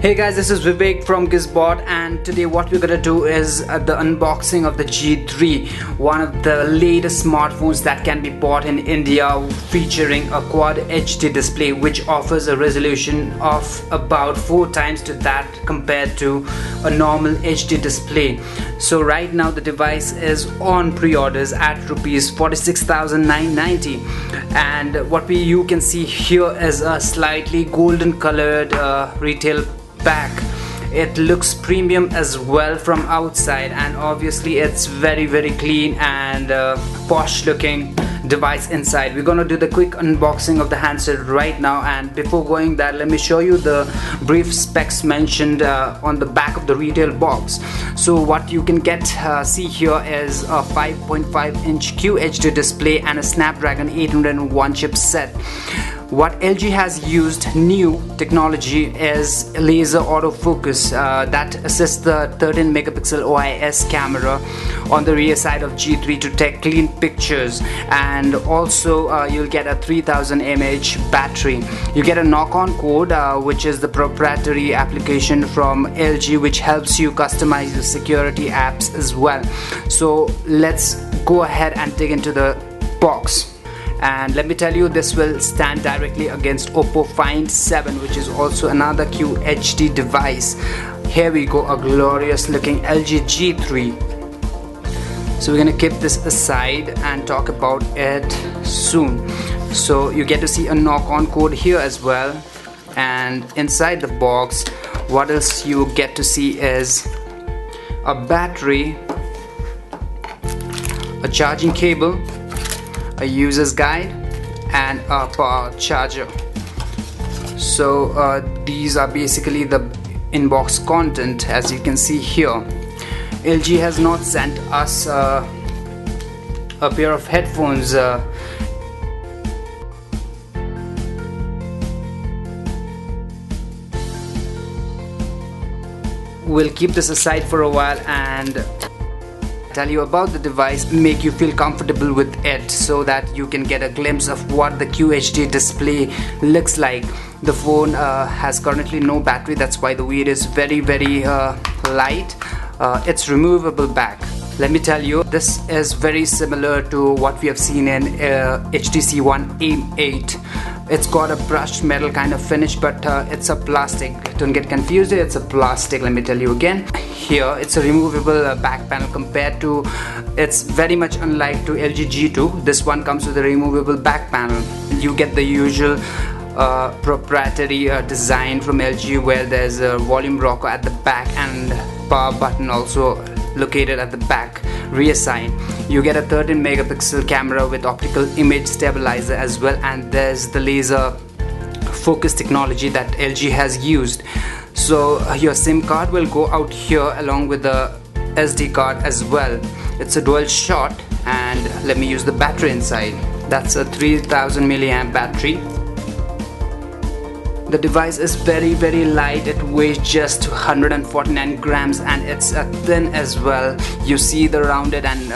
Hey guys, this is Vivek from Gizbot, and today what we're gonna do is the unboxing of the G3, one of the latest smartphones that can be bought in India, featuring a Quad HD display which offers a resolution of about 4 times to that compared to a normal HD display. So right now the device is on pre-orders at rupees 46,990, and what you can see here is a slightly golden colored retail back. It looks premium as well from outside, and obviously it's very clean and posh looking device inside. We're gonna do the quick unboxing of the handset right now, and before going that, let me show you the brief specs mentioned on the back of the retail box. So what you can see here is a 5.5-inch QHD display and a Snapdragon 801 chipset. What LG has used new technology is laser autofocus that assists the 13 megapixel OIS camera on the rear side of G3 to take clean pictures, and also you'll get a 3000 mAh battery. You get a knock-on code which is the proprietary application from LG which helps you customize your security apps as well. So let's go ahead and dig into the box. And let me tell you, this will stand directly against Oppo Find 7, which is also another QHD device. Here we go, a glorious looking LG G3. So we're gonna keep this aside and talk about it soon. So you get to see a knock-on code here as well, and inside the box what else you get to see is a battery, a charging cable, a user's guide, and a power charger. So these are basically the inbox content. As you can see here, LG has not sent us a pair of headphones. We'll keep this aside for a while and tell you about the device, make you feel comfortable with it so that you can get a glimpse of what the QHD display looks like. The phone has currently no battery, that's why the weight is very light. It's removable back. Let me tell you, this is very similar to what we have seen in HTC One M8. It's got a brushed metal kind of finish, but it's a plastic. Don't get confused, it's a plastic. Let me tell you again. Here it's a removable back panel compared to, it's very much unlike to LG G2. This one comes with a removable back panel. You get the usual proprietary design from LG, where there's a volume rocker at the back and power button also located at the back rear side. You get a 13 megapixel camera with optical image stabilizer as well, and there's the laser focus technology that LG has used. So your SIM card will go out here along with the SD card as well. It's a dual shot, and let me use the battery inside. That's a 3000 milliamp battery. The device is very light. It weighs just 149 grams and it's thin as well. You see the rounded and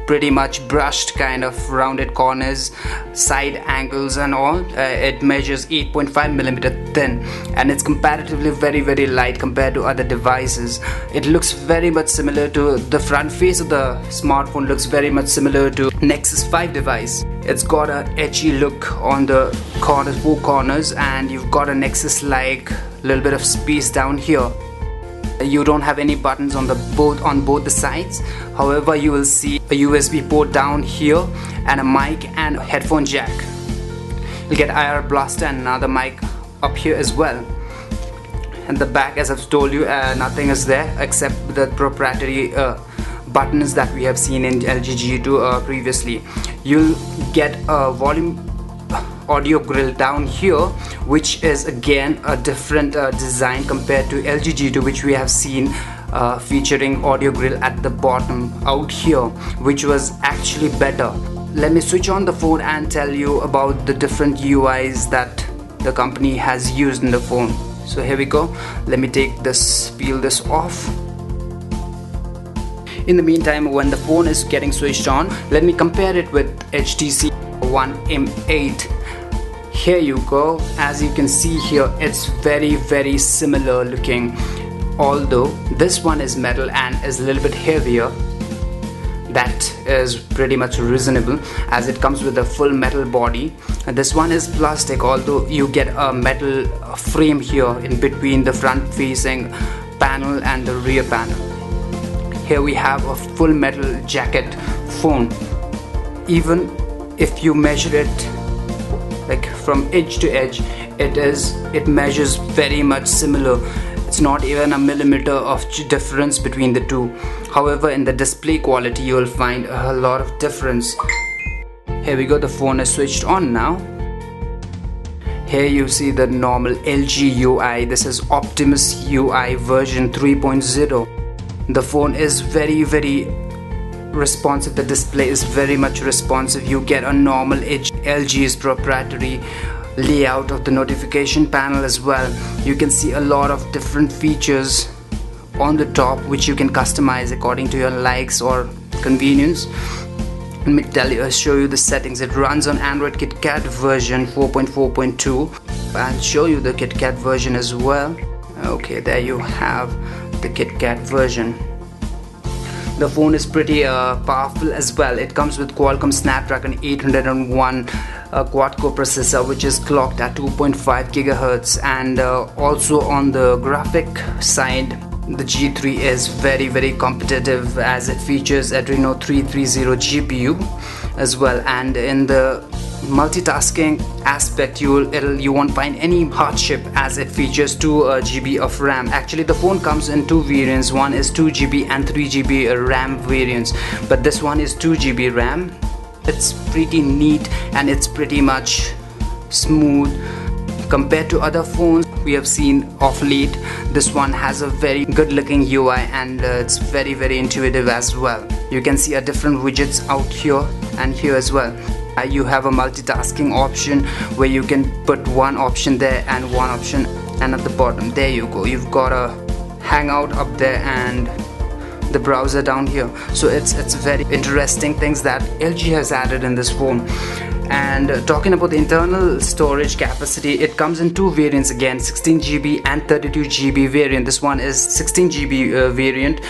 pretty much brushed kind of rounded corners, side angles and all. It measures 8.5 millimeter thin, and it's comparatively very light compared to other devices. It looks very much similar to the front face of the smartphone, looks very much similar to Nexus 5 device. It's got a edgy look on the corners, 4 corners, and you've got a Nexus like little bit of space down here. You don't have any buttons on both the sides. However, you will see a USB port down here and a mic and a headphone jack. You'll get IR blaster and another mic up here as well. And the back, as I've told you, nothing is there except the proprietary buttons that we have seen in LG G2 previously. You'll get a volume audio grill down here, which is again a different design compared to LG G2, which we have seen featuring audio grill at the bottom out here, which was actually better. Let me switch on the phone and tell you about the different UIs that the company has used in the phone. So here we go. Let me peel this off. In the meantime, when the phone is getting switched on, let me compare it with HTC One M8. here you go. As you can see here, it's very similar looking, although this one is metal and is a little bit heavier. That is pretty much reasonable as it comes with a full metal body, and this one is plastic, although you get a metal frame here in between the front facing panel and the rear panel. Here we have a full metal jacket phone. Even if you measure it like from edge to edge, it measures very much similar. It's not even a millimeter of difference between the two. However, in the display quality you will find a lot of difference. Here we go, the phone is switched on now. Here you see the normal LG UI. This is Optimus UI version 3.0. The phone is very responsive. The display is very much responsive. You get a normal LG's proprietary layout of the notification panel as well. You can see a lot of different features on the top which you can customize according to your likes or convenience. Let me show you the settings. It runs on Android KitKat version 4.4.2. I'll show you the KitKat version as well. Okay, there you have the KitKat version. The phone is pretty powerful as well. It comes with Qualcomm Snapdragon 801 quad-core processor, which is clocked at 2.5 GHz, and also on the graphic side, the G3 is very competitive as it features Adreno 330 GPU as well. And in the multitasking aspect, you won't find any hardship as it features 2 GB of RAM. Actually, the phone comes in 2 variants. One is 2 GB and 3 GB RAM variants, but this one is 2 GB RAM. It's pretty neat and it's pretty much smooth compared to other phones we have seen of late. This one has a very good looking UI and it's very intuitive as well. You can see a different widgets out here and here as well. You have a multitasking option where you can put one option there and one option, and at the bottom there you go, you've got a hangout up there and the browser down here. So it's very interesting things that LG has added in this phone. And talking about the internal storage capacity, it comes in 2 variants again, 16 GB and 32 GB variant. This one is 16 GB variant,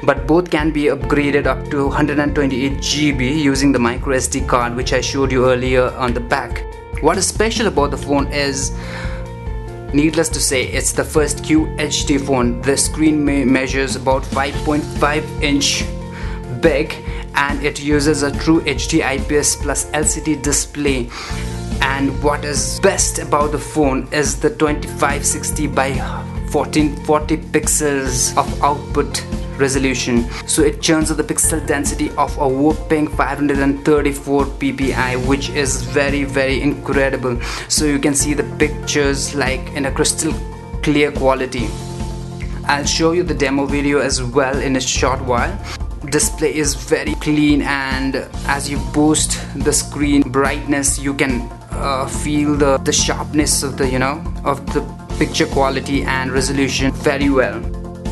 but both can be upgraded up to 128 GB using the micro SD card which I showed you earlier on the back. What is special about the phone is, needless to say, it's the first QHD phone. The screen measures about 5.5 inch big, and it uses a true HD IPS plus LCD display. And what is best about the phone is the 2560 by 1440 pixels of output resolution. So it churns out the pixel density of a whopping 534 ppi, which is very incredible. So you can see the pictures like in a crystal clear quality. I'll show you the demo video as well in a short while. Display is very clean, and as you boost the screen brightness, you can feel the sharpness of the picture quality and resolution very well.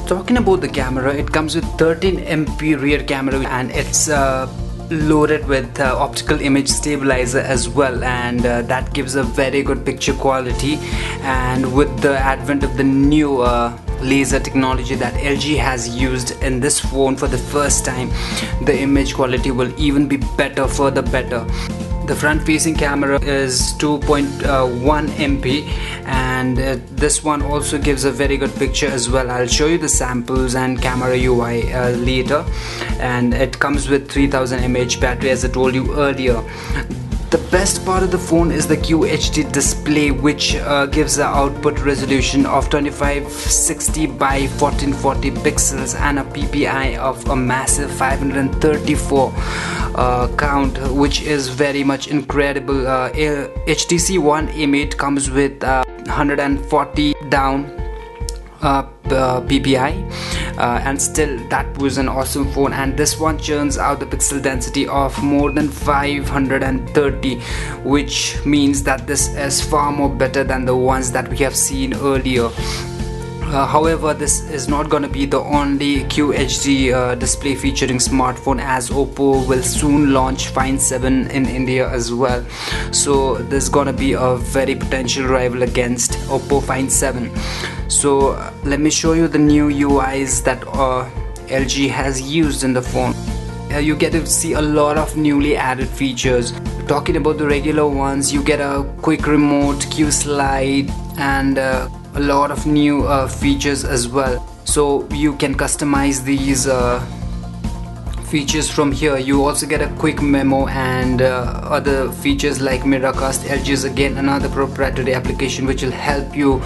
Talking about the camera, it comes with 13 MP rear camera and it's loaded with optical image stabilizer as well, and that gives a very good picture quality. And with the advent of the new laser technology that LG has used in this phone for the first time, the image quality will even be further better. The front facing camera is 2.1 MP, and this one also gives a very good picture as well. I'll show you the samples and camera UI later. And it comes with 3000 mAh battery, as I told you earlier. The best part of the phone is the QHD display, which gives the output resolution of 2560 by 1440 pixels and a PPI of a massive 534 count, which is very much incredible. HTC One M8 comes with 140 down PPI, and still that was an awesome phone. And this one churns out the pixel density of more than 530, which means that this is far more better than the ones that we have seen earlier. However, this is not going to be the only QHD display featuring smartphone, as Oppo will soon launch Find 7 in India as well. So there's going to be a very potential rival against Oppo Find 7. So let me show you the new UIs that LG has used in the phone. You get to see a lot of newly added features. Talking about the regular ones, you get a quick remote, Q slide, and a lot of new features as well. So you can customize these features from here. You also get a quick memo and other features like Miracast. LG is again another proprietary application which will help you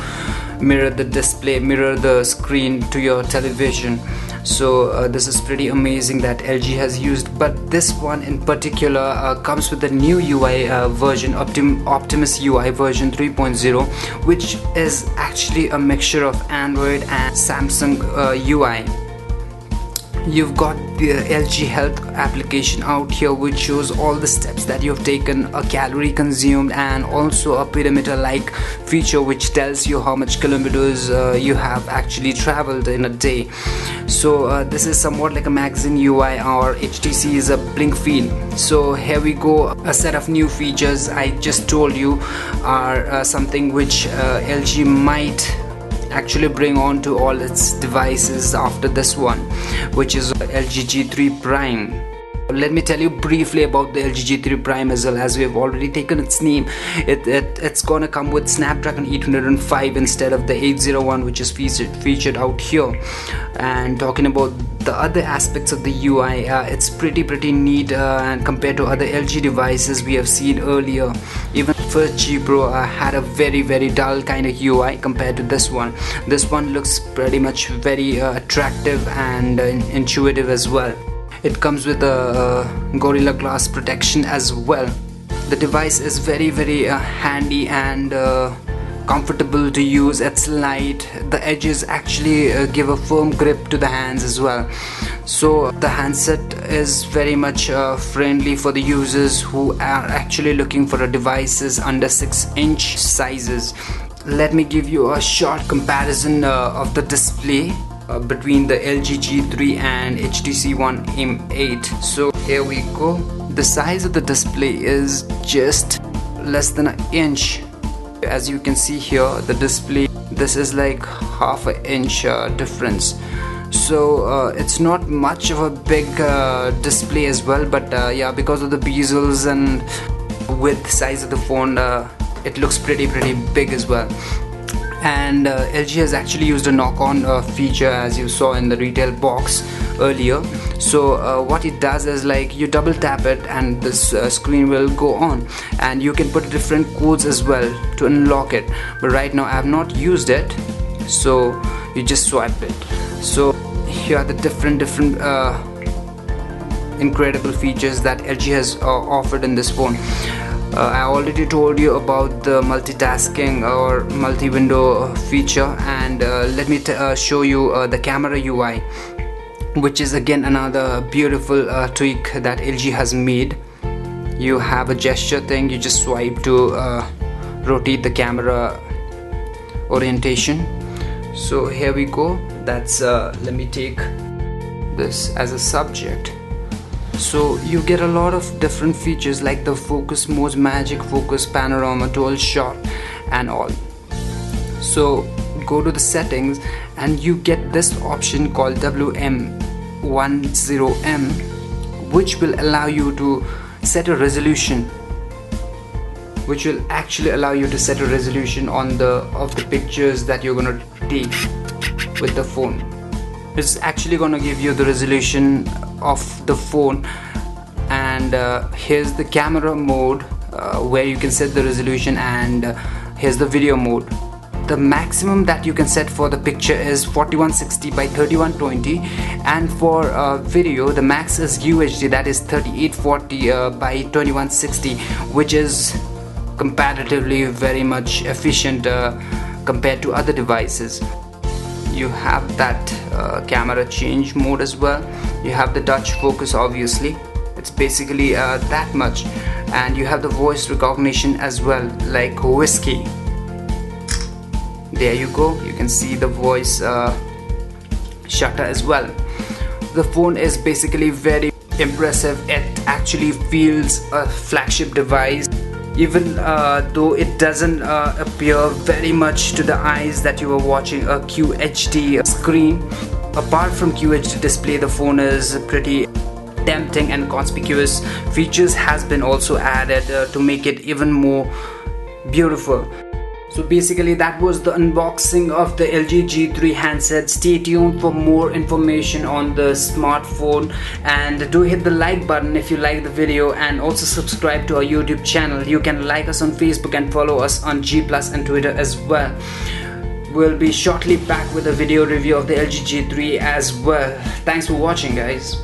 mirror the display, mirror the screen to your television. So this is pretty amazing that LG has used. But this one in particular comes with the new UI version, Optimus UI version 3.0, which is actually a mixture of Android and Samsung UI. You've got the LG Health application out here, which shows all the steps that you've taken, a calorie consumed, and also a pedometer like feature which tells you how much kilometers you have actually traveled in a day. So this is somewhat like a magazine UI, or HTC is a blink feed. So here we go, a set of new features I just told you are something which LG might actually bring on to all its devices after this one, which is LG G3 Prime. Let me tell you briefly about the LG G3 Prime as well, as we have already taken its name. It's gonna come with Snapdragon 805 instead of the 801 which is featured out here. And talking about the other aspects of the UI, it's pretty neat, and compared to other LG devices we have seen earlier. Even first G Pro had a very dull kind of UI compared to this one. This one looks pretty much very attractive and intuitive as well. It comes with a Gorilla Glass protection as well. The device is very handy and comfortable to use. It's light. The edges actually give a firm grip to the hands as well. So the handset is very much friendly for the users who are actually looking for a devices under 6-inch sizes. Let me give you a short comparison of the display between the LG G3 and HTC One M8. So here we go. The size of the display is just less than an inch. As you can see here, the display, this is like half an inch difference. So it's not much of a big display as well, but yeah, because of the bezels and width size of the phone, it looks pretty big as well. And LG has actually used a knock-on feature, as you saw in the retail box earlier. So what it does is, like, you double tap it and this screen will go on, and you can put different codes as well to unlock it. But right now I have not used it, so you just swipe it. So here are the different incredible features that LG has offered in this phone. I already told you about the multitasking or multi-window feature, and let me show you the camera UI, which is again another beautiful tweak that LG has made. You have a gesture thing, you just swipe to rotate the camera orientation. So here we go. That's let me take this as a subject. So you get a lot of different features like the focus modes, magic focus, panorama, dual shot and all. So go to the settings and you get this option called WM10M, which will allow you to set a resolution, which will actually allow you to set a resolution on of the pictures that you're gonna take with the phone. It's actually gonna give you the resolution of the phone, and here's the camera mode where you can set the resolution, and here's the video mode. The maximum that you can set for the picture is 4160 by 3120, and for video the max is UHD, that is 3840 by 2160, which is comparatively very much efficient compared to other devices. You have that camera change mode as well. You have the touch focus, obviously. It's basically that much. And you have the voice recognition as well, like whiskey. There you go, you can see the voice shutter as well. The phone is basically very impressive. It actually feels a flagship device, even though it doesn't appear very much to the eyes that you are watching a QHD screen. Apart from QHD display, the phone is pretty tempting and conspicuous. Features has been also added to make it even more beautiful. So basically that was the unboxing of the LG G3 handset. Stay tuned for more information on the smartphone, and do hit the like button if you like the video, and also subscribe to our YouTube channel. You can like us on Facebook and follow us on G+ and Twitter as well. We'll be shortly back with a video review of the LG G3 as well. Thanks for watching, guys.